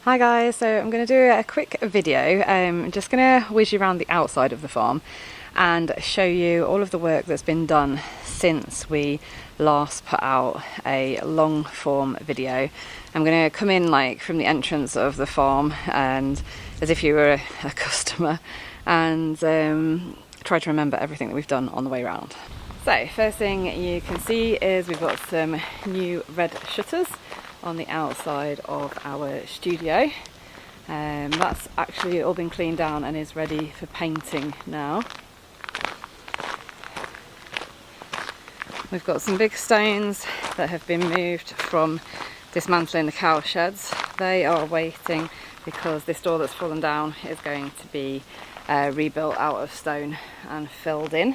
Hi guys, so I'm going to do a quick video. I'm just going to whiz you around the outside of the farm and show you all of the work that's been done since we last put out a long form video. I'm going to come in like from the entrance of the farm and as if you were a customer and try to remember everything that we've done on the way around. So first thing you can see is we've got some new red shutters on the outside of our studio. That's actually all been cleaned down and is ready for painting now. We've got some big stones that have been moved from dismantling the cow sheds. They are waiting because this door that's fallen down is going to be rebuilt out of stone and filled in.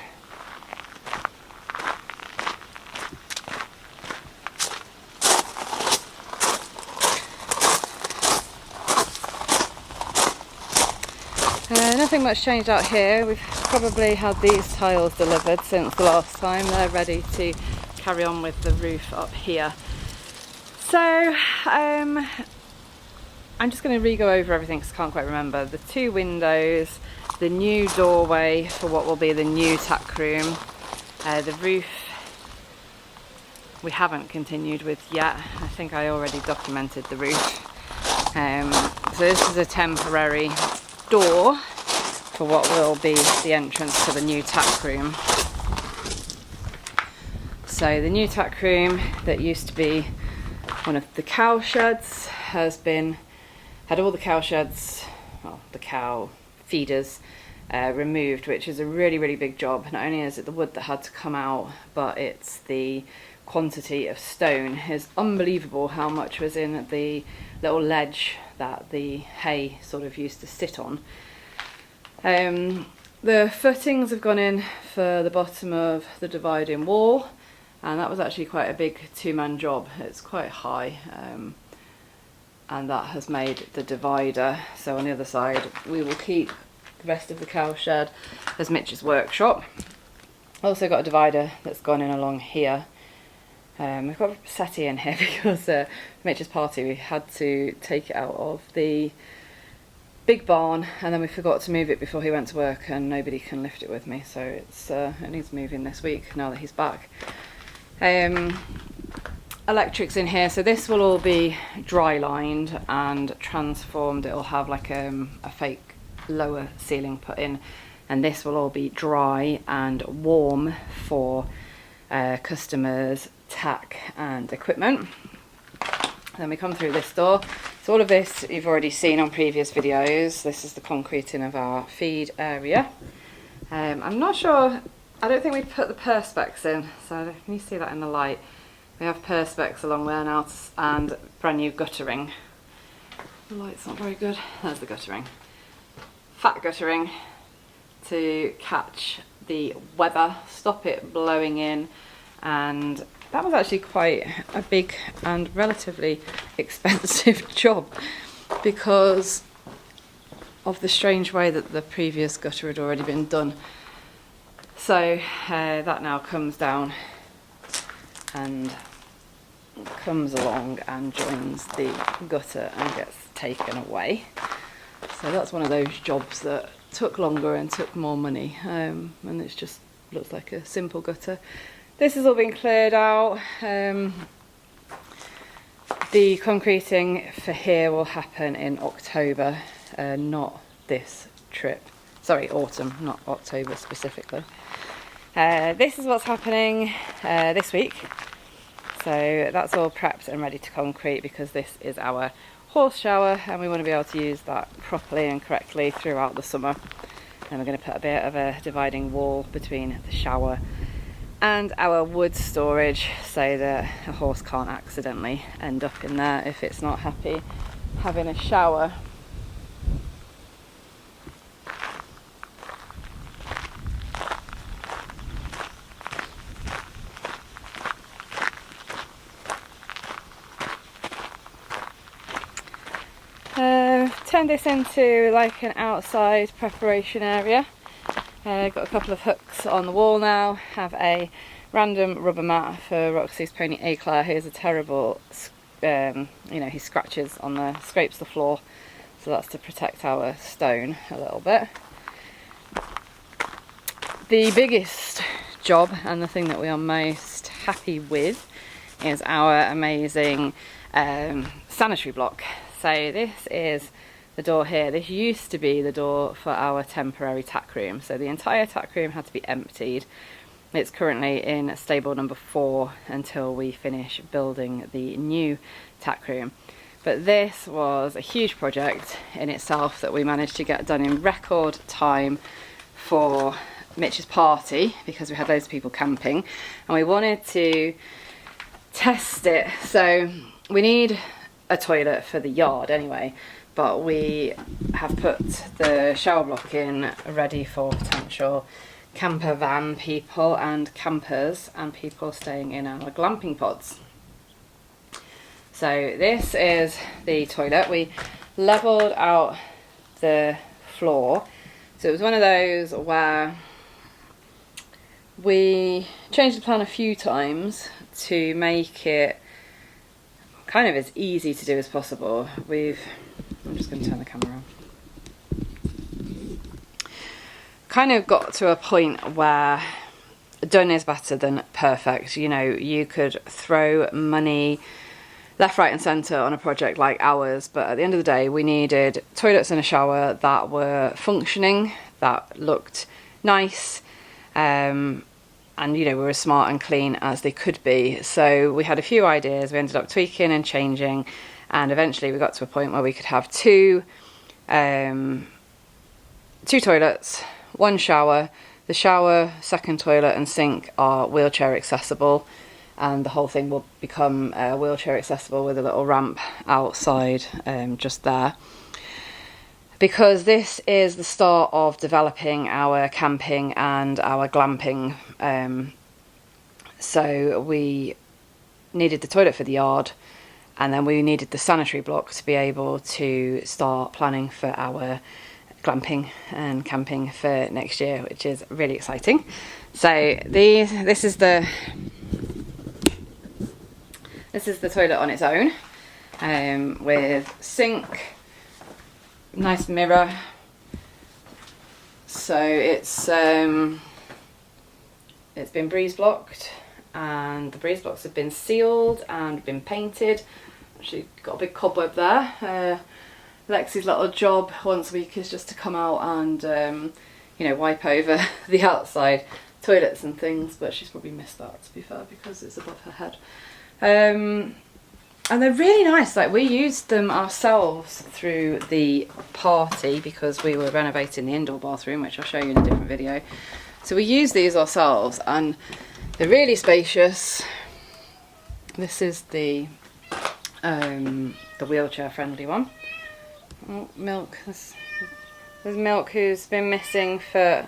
Nothing much changed out here. We've probably had these tiles delivered since the last time. They're ready to carry on with the roof up here. So I'm just going to re-go over everything because I can't quite remember. The two windows, the new doorway for what will be the new tack room, the roof we haven't continued with yet. I think I already documented the roof. So this is a temporary door for what will be the entrance to the new tack room. So the new tack room that used to be one of the cow sheds had all the cow sheds, well, the cow feeders removed, which is a really big job. Not only is it the wood that had to come out, but it's the quantity of stone. It's unbelievable how much was in the little ledge that the hay sort of used to sit on. The footings have gone in for the bottom of the dividing wall, and that was actually quite a big two-man job. It's quite high, and that has made the divider. So on the other side we will keep the rest of the cow shed as Mitch's workshop. Also got a divider that's gone in along here. We've got a settee in here because for Mitch's party we had to take it out of the big barn and then we forgot to move it before he went to work and nobody can lift it with me, so it needs moving this week now that he's back. Electrics in here, so this will all be dry lined and transformed. It'll have like a fake lower ceiling put in, and this will all be dry and warm for customers, tack and equipment. Then we come through this door. So all of this you've already seen on previous videos. This is the concreting of our feed area. I'm not sure, I don't think we put the perspex in, so can you see that in the light? We have perspex along there now and brand new guttering. The light's not very good. There's the guttering. Fat guttering to catch the weather, stop it blowing in, and that was actually quite a big and relatively expensive job because of the strange way that the previous gutter had already been done. So that now comes down and comes along and joins the gutter and gets taken away. So that's one of those jobs that took longer and took more money, and it just looks like a simple gutter. This has all been cleared out. The concreting for here will happen in October, not this trip. Sorry, autumn, not October specifically. This is what's happening this week. So that's all prepped and ready to concrete because this is our horse shower and we want to be able to use that properly and correctly throughout the summer. And we're going to put a bit of a dividing wall between the shower and our wood storage so that a horse can't accidentally end up in there if it's not happy having a shower. Turned this into like an outside preparation area. Got a couple of hooks on the wall now, have a random rubber mat for Roxy's pony Eclair, who is a terrible you know, he scratches on the, scrapes the floor, so that's to protect our stone a little bit. The biggest job and the thing that we are most happy with is our amazing sanitary block. So this is the door here. This used to be the door for our temporary tack room, so the entire tack room had to be emptied. It's currently in stable number 4 until we finish building the new tack room. But this was a huge project in itself that we managed to get done in record time for Mitch's party, because we had loads of people camping and we wanted to test it. So we need a toilet for the yard anyway, but we have put the shower block in ready for potential camper van people and campers and people staying in our glamping pods. So this is the toilet. We levelled out the floor, so it was one of those where we changed the plan a few times to make it kind of as easy to do as possible. I'm just going to turn the camera on. Kind of got to a point where done is better than perfect. You know, you could throw money left, right and centre on a project like ours, but at the end of the day we needed toilets and a shower that were functioning, that looked nice, and you know, were as smart and clean as they could be. So we had a few ideas, we ended up tweaking and changing, and eventually we got to a point where we could have two toilets, one shower. The shower, second toilet and sink are wheelchair accessible, and the whole thing will become wheelchair accessible with a little ramp outside just there. Because this is the start of developing our camping and our glamping, so we needed the toilet for the yard, and then we needed the sanitary block to be able to start planning for our glamping and camping for next year, which is really exciting. So this is the toilet on its own, with sink, nice mirror. So it's been breeze blocked, and the breeze blocks have been sealed and been painted. Actually got a big cobweb there. Lexi's little job once a week is just to come out and you know, wipe over the outside toilets and things, but she's probably missed that, to be fair, because it's above her head. And they're really nice. Like, we used them ourselves through the party because we were renovating the indoor bathroom, which I'll show you in a different video. So we used these ourselves and they're really spacious. This is the wheelchair friendly one. Oh, Milk. There's Milk, who's been missing for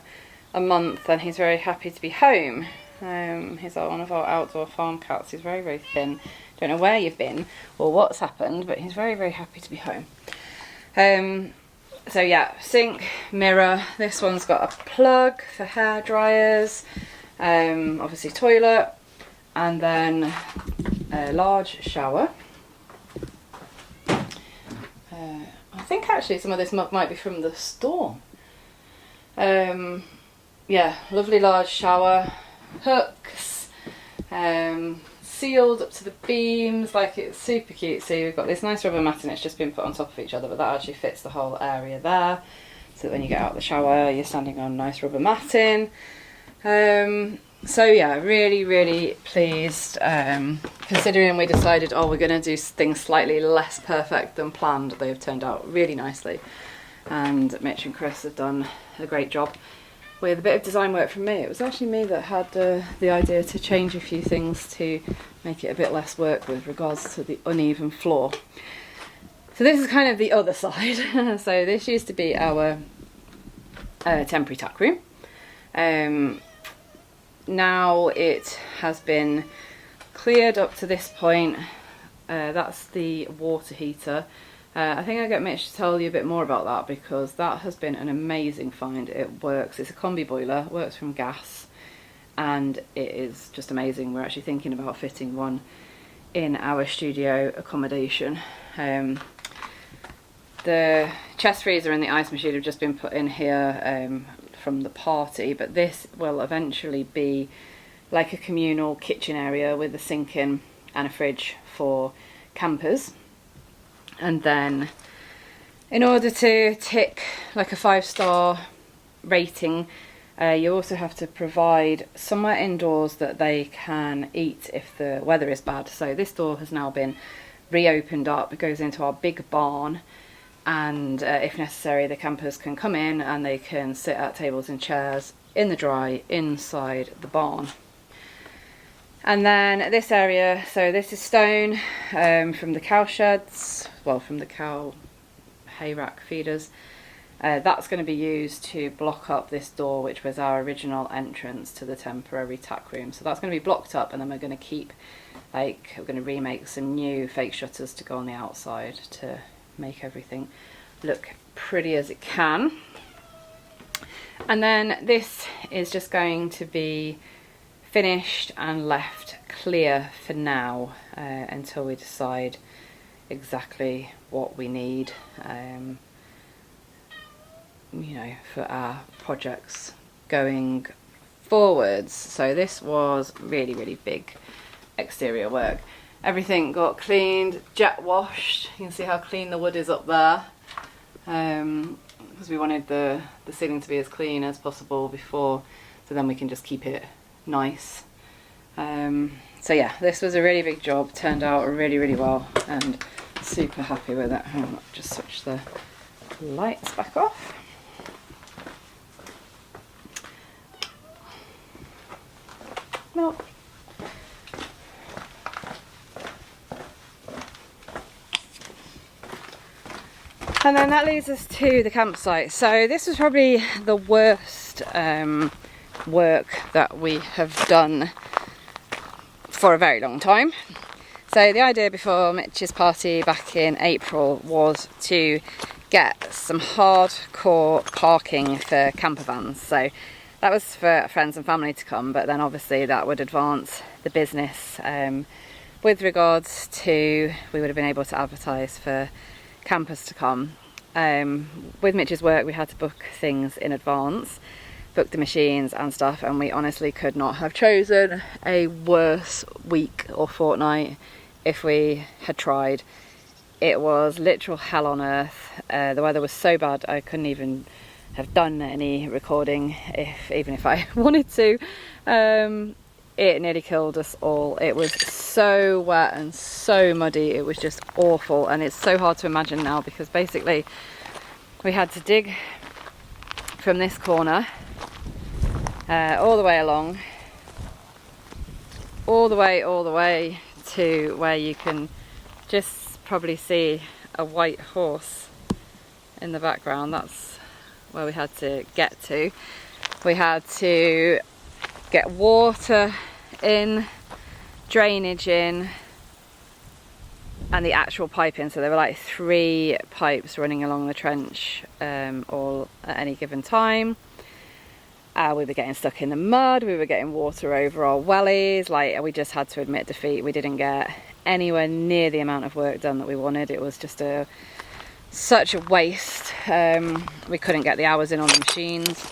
a month, and he's very happy to be home. He's one of our outdoor farm cats. He's very, very thin. Don't know where you've been or what's happened, but he's very, very happy to be home. So yeah, sink, mirror. This one's got a plug for hair dryers, obviously toilet, and then a large shower. I think actually some of this might be from the store. Yeah, lovely large shower, hooks, sealed up to the beams, like it's super cute. So we've got this nice rubber matting, it's just been put on top of each other, but that actually fits the whole area there. So that when you get out of the shower, you're standing on nice rubber matting. So yeah, really, really pleased. Considering we decided, we're going to do things slightly less perfect than planned, they have turned out really nicely. And Mitch and Chris have done a great job with a bit of design work from me. It was actually me that had the idea to change a few things to make it a bit less work with regards to the uneven floor. So this is kind of the other side. So this used to be our temporary tack room. Now it has been cleared up to this point. That's the water heater. I think I'll get Mitch to tell you a bit more about that, because that has been an amazing find. It works, it's a combi boiler, works from gas, and it is just amazing. We're actually thinking about fitting one in our studio accommodation. The chest freezer and the ice machine have just been put in here from the party, but this will eventually be like a communal kitchen area with a sink in and a fridge for campers. And then in order to tick like a 5-star rating, you also have to provide somewhere indoors that they can eat if the weather is bad. So this door has now been reopened up. It goes into our big barn, and if necessary the campers can come in and they can sit at tables and chairs in the dry inside the barn. And then this area, so this is stone from the cow sheds, well, from the cow hay rack feeders. That's going to be used to block up this door, which was our original entrance to the temporary tack room. So that's going to be blocked up, and then we're going to keep, like, we're going to remake some new fake shutters to go on the outside to make everything look pretty as it can. And then this is just going to be finished and left clear for now until we decide exactly what we need, you know, for our projects going forwards. So this was really big exterior work. Everything got cleaned, jet washed. You can see how clean the wood is up there, because we wanted the ceiling to be as clean as possible before, so then we can just keep it nice. So yeah, this was a really big job, turned out really well, and super happy with it. I'll just switch the lights back off. No. And then that leads us to the campsite. So this was probably the worst work that we have done for a very long time. So the idea before Mitch's party back in April was to get some hardcore parking for camper vans. So that was for friends and family to come, but then obviously that would advance the business with regards to, we would have been able to advertise for campers to come. With Mitch's work we had to book things in advance, book the machines and stuff, and we honestly could not have chosen a worse week or fortnight if we had tried. It was literal hell on earth. The weather was so bad I couldn't even have done any recording even if I wanted to. It nearly killed us all. It was so wet and so muddy, it was just awful, and it's so hard to imagine now because basically we had to dig from this corner all the way along, all the way to where you can just probably see a white horse in the background. That's where we had to get to. We had to get water in, drainage in, and the actual pipe in. So there were like 3 pipes running along the trench all at any given time. We were getting stuck in the mud, we were getting water over our wellies. Like, we just had to admit defeat. We didn't get anywhere near the amount of work done that we wanted. It was just such a waste. We couldn't get the hours in on the machines.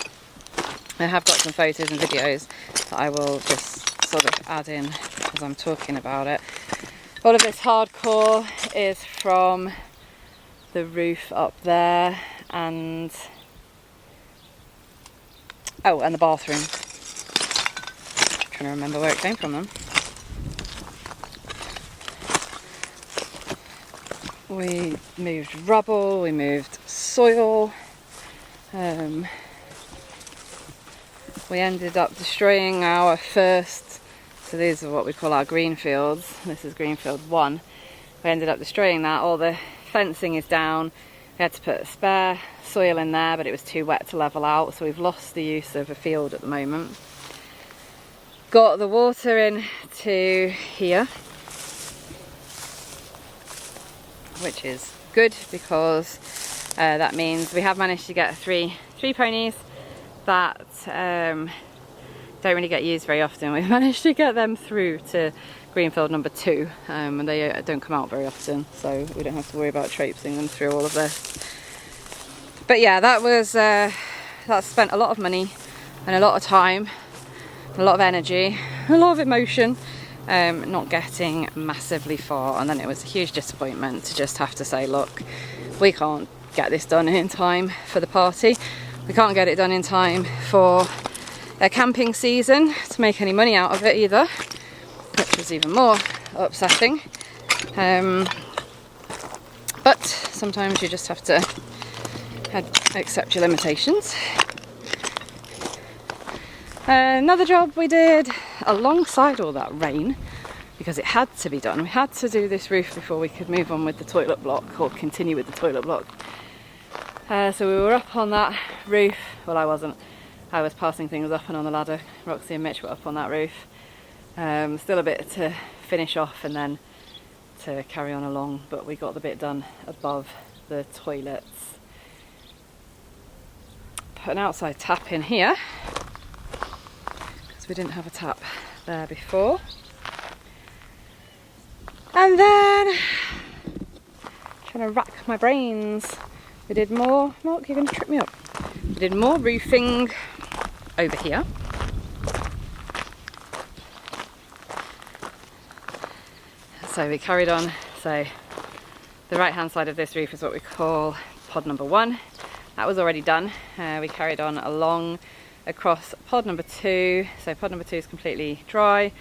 I have got some photos and videos that I will just sort of add in as I'm talking about it. All of this hardcore is from the roof up there, and oh, and the bathroom. I'm trying to remember where it came from then. We moved rubble, we moved soil. We ended up destroying our first, so these are what we call our green fields. This is Greenfield 1. We ended up destroying that. All the fencing is down. We had to put spare soil in there, but it was too wet to level out, so we've lost the use of a field at the moment. Got the water in to here, which is good because that means we have managed to get three ponies that don't really get used very often. We've managed to get them through to greenfield number 2, and they don't come out very often, so we don't have to worry about traipsing them through all of this. But yeah, that spent a lot of money and a lot of time, a lot of energy, a lot of emotion, not getting massively far. And then it was a huge disappointment to just have to say, look, we can't get this done in time for the party. We can't get it done in time for a camping season to make any money out of it either, which was even more upsetting. But sometimes you just have to accept your limitations. Another job we did alongside all that rain, because it had to be done. We had to do this roof before we could move on with the toilet block, or continue with the toilet block. So we were up on that roof. Well, I wasn't. I was passing things up and on the ladder. Roxy and Mitch were up on that roof. Still a bit to finish off and then to carry on along, but we got the bit done above the toilets. Put an outside tap in here, because we didn't have a tap there before. And then, trying to rack my brains, we did more. Mark, you're going to trip me up. We did more roofing over here. So we carried on. So the right hand side of this roof is what we call pod number 1. That was already done. We carried on along across pod number 2. So pod number 2 is completely dry,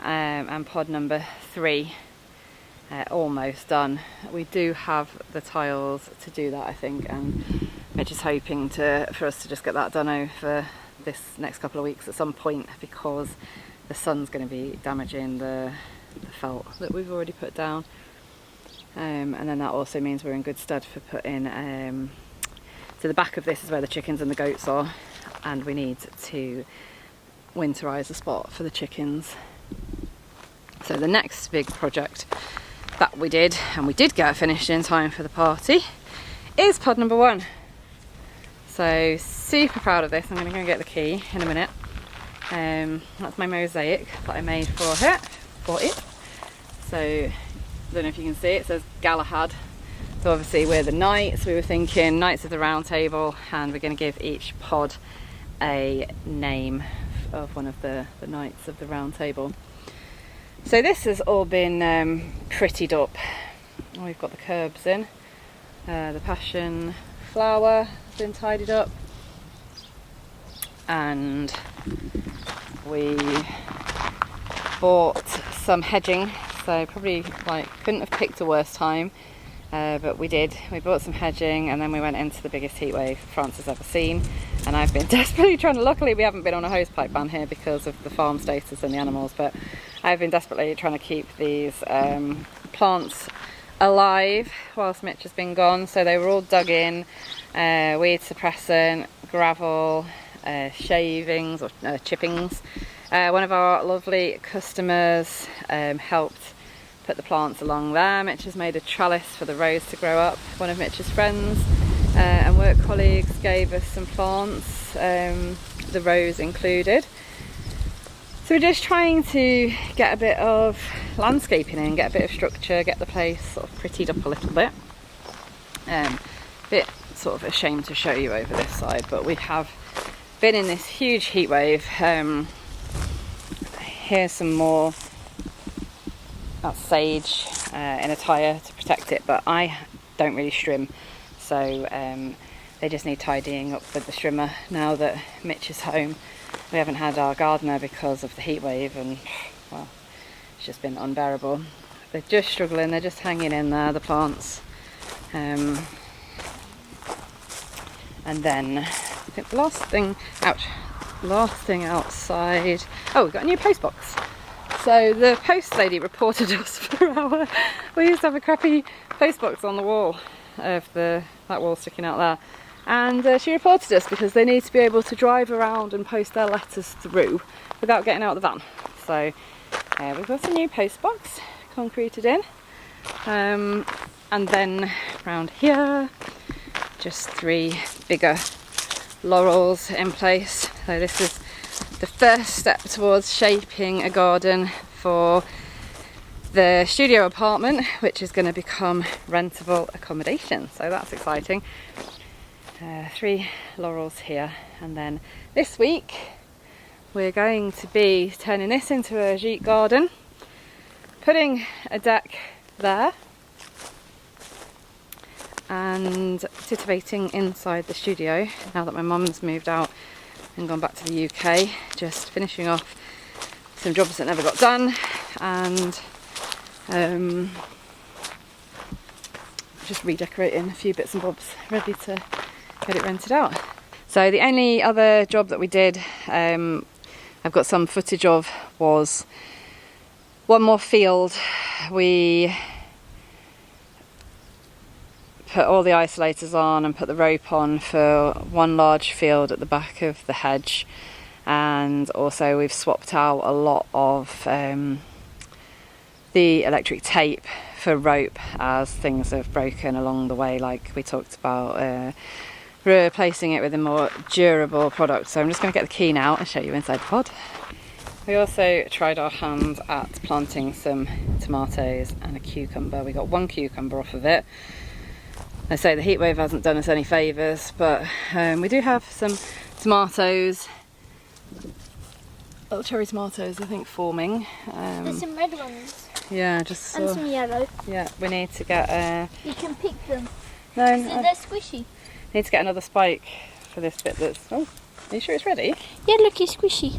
and pod number 3 almost done. We do have the tiles to do that, I think, and we're just hoping for us to just get that done over this next couple of weeks at some point, because the sun's going to be damaging the felt that we've already put down, and then that also means we're in good stead for putting so the back of this is where the chickens and the goats are, and we need to winterize the spot for the chickens. So the next big project that we did, and we did get finished in time for the party, is pod number 1. So super proud of this. I'm going to go and get the key in a minute. That's my mosaic that I made for it. So I don't know if you can see, it says Galahad. So obviously we're the knights. We were thinking Knights of the Round Table, and we're going to give each pod a name of one of the Knights of the Round Table. So this has all been prettied up. We've got the curbs in, the passion flower has been tidied up, and we bought some hedging. So probably couldn't have picked a worse time, but we did. We bought some hedging, and then we went into the biggest heat wave France has ever seen. And I've been desperately trying to, luckily we haven't been on a hosepipe ban here because of the farm status and the animals, but I've been desperately trying to keep these plants alive whilst Mitch has been gone. So they were all dug in, weed suppressant, gravel, shavings or chippings. One of our lovely customers helped put the plants along there. Mitch has made a trellis for the rose to grow up. One of Mitch's friends and work colleagues gave us some plants, the rose included. So we're just trying to get a bit of landscaping in, get a bit of structure, get the place sort of prettied up a little bit. Bit sort of ashamed to show you over this side, but we have been in this huge heat wave. Here's some more, that's sage in a tyre to protect it, but I don't really trim, so they just need tidying up with the trimmer now that Mitch is home. We haven't had our gardener because of the heat wave, and well, it's just been unbearable. They're just struggling, they're just hanging in there, the plants. And then I think the last thing outside, oh, we've got a new post box. So the post lady reported us for we used to have a crappy post box on the wall of that wall sticking out there, and she reported us because they need to be able to drive around and post their letters through without getting out of the van. So we've got a new post box concreted in, and then around here just 3 bigger laurels in place. So this is the first step towards shaping a garden for the studio apartment, which is going to become rentable accommodation, so that's exciting. 3 laurels here, and then this week we're going to be turning this into a gîte garden, putting a deck there and titivating inside the studio now that my mum's moved out and gone back to the UK, just finishing off some jobs that never got done, and just redecorating a few bits and bobs, ready to get it rented out. So the only other job that we did, I've got some footage of, was one more field. We put all the isolators on and put the rope on for one large field at the back of the hedge, and also we've swapped out a lot of the electric tape for rope as things have broken along the way, like we talked about, replacing it with a more durable product. So I'm just going to get the key now and show you inside the pod. We also tried our hand at planting some tomatoes and a cucumber. We got 1 cucumber off of it. I say the heatwave hasn't done us any favours, but we do have some tomatoes, little cherry tomatoes, I think, forming. There's some red ones. Yeah, just and some yellow. Yeah, we need to get. You can pick them. No, they're squishy. Need to get another spike for this bit. That's. Oh, are you sure it's ready? Yeah, look, it's squishy.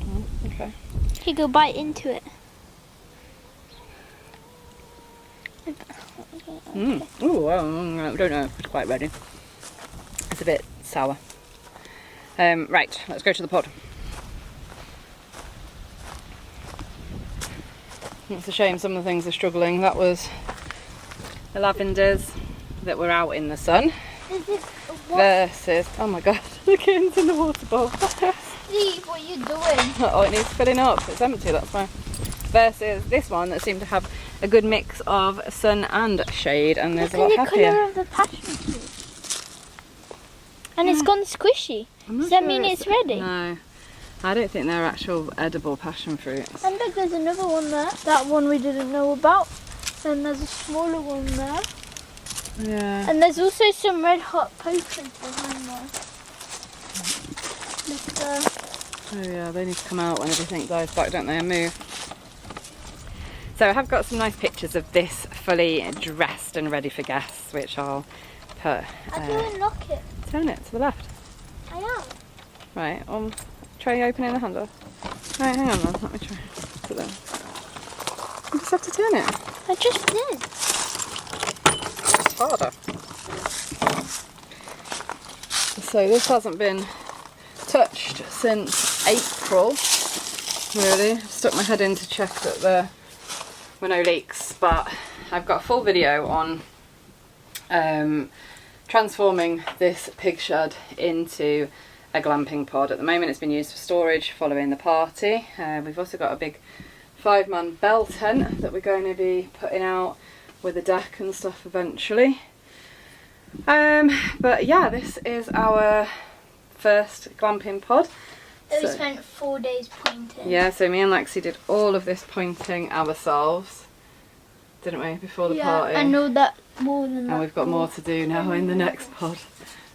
Oh, okay. You go bite into it. Oh, I don't know if it's quite ready. It's a bit sour. Right, let's go to the pod. It's a shame some of the things are struggling. That was the lavenders that were out in the sun versus, oh my god, the kitten's in the water bowl. Steve, what are you doing? Oh, it needs filling up. It's empty, that's why. Versus this one that seemed to have a good mix of sun and shade, and there's a lot happier. Look at the colour of the passion fruit. And it's gone squishy. Does that mean it's ready? No. I don't think they're actual edible passion fruits. And look, there's another one there. That one we didn't know about. Then there's a smaller one there. Yeah. And there's also some red hot posters behind there. Look there. Oh yeah, they need to come out when everything dies back, don't they, and move. So I have got some nice pictures of this fully dressed and ready for guests, which I'll put. How do you unlock it? Turn it to the left. I am. Right, try opening the handle. Right, hang on then, let me try. Put that. You just have to turn it. I just did. It's harder. So this hasn't been touched since April, really. I've stuck my head in to check that there were no leaks, but I've got a full video on transforming this pig shed into a glamping pod. At the moment it's been used for storage following the party. We've also got a big 5-man bell tent that we're going to be putting out with a deck and stuff eventually. But yeah, this is our first glamping pod. We spent 4 days pointing. Yeah, so me and Lexi did all of this pointing ourselves, didn't we, before the party? Yeah, I know that more than that. And we've got more to do now in the next pod.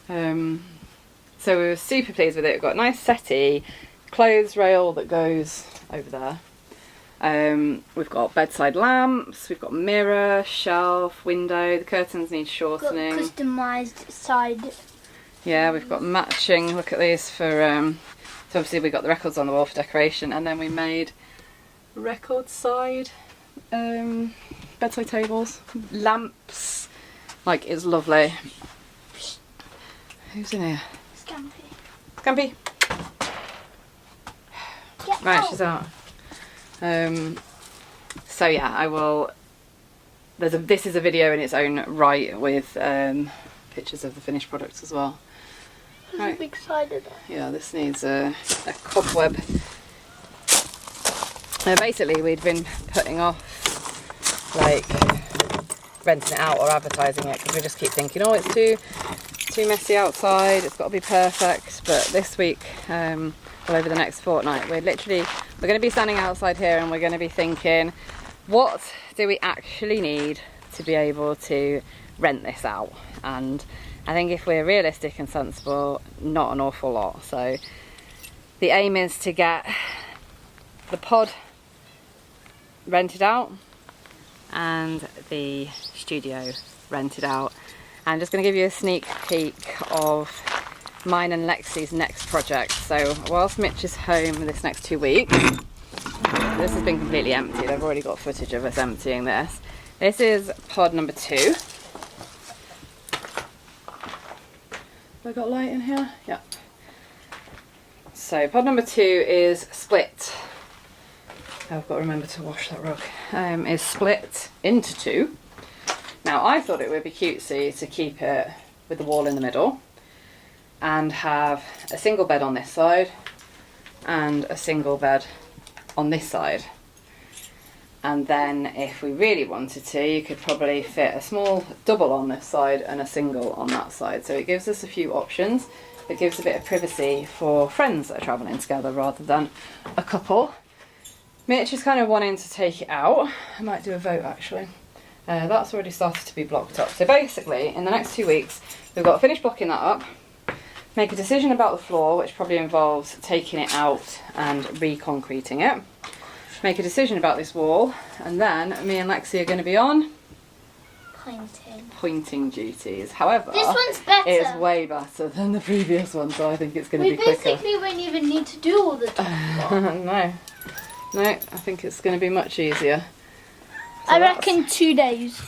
So we were super pleased with it. We've got a nice settee, clothes rail that goes over there. We've got bedside lamps, we've got mirror, shelf, window. The curtains need shortening. Got customised side. Yeah, we've got matching. Look at these for. So obviously we got the records on the wall for decoration, and then we made record side bedside tables, lamps. Like, it's lovely. Who's in here? Scampy. Scampy. Get Right, out. she's out. So yeah, I will. This is a video in its own right with pictures of the finished products as well. There's Right. a big side of that. Yeah, this needs a cobweb. Basically, we'd been putting off like renting it out or advertising it because we just keep thinking, oh, it's too messy outside, it's got to be perfect. But this week, well, over the next fortnight, we're going to be standing outside here and we're going to be thinking, what do we actually need to be able to rent this out? And I think if we're realistic and sensible, not an awful lot. So the aim is to get the pod rented out and the studio rented out. I'm just going to give you a sneak peek of mine and Lexi's next project. So whilst Mitch is home this next 2 weeks, this has been completely emptied. I've already got footage of us emptying this. This is pod number 2. Have I got light in here? Yeah. So pod number 2 is split. I've got to remember to wash that rug. Is split into 2. Now I thought it would be cutesy to keep it with the wall in the middle and have a single bed on this side and a single bed on this side. And then if we really wanted to, you could probably fit a small double on this side and a single on that side. So it gives us a few options. It gives a bit of privacy for friends that are travelling together rather than a couple. Mitch is kind of wanting to take it out. I might do a vote actually. That's already started to be blocked up. So basically, in the next 2 weeks, we've got to finish blocking that up, make a decision about the floor, which probably involves taking it out and re-concreting it, make a decision about this wall, and then me and Lexi are going to be on pointing duties. However, this one's better. It is way better than the previous one, so I think it's going to be quicker. We basically won't even need to do all the top block. No, I think it's going to be much easier. So I reckon 2 days.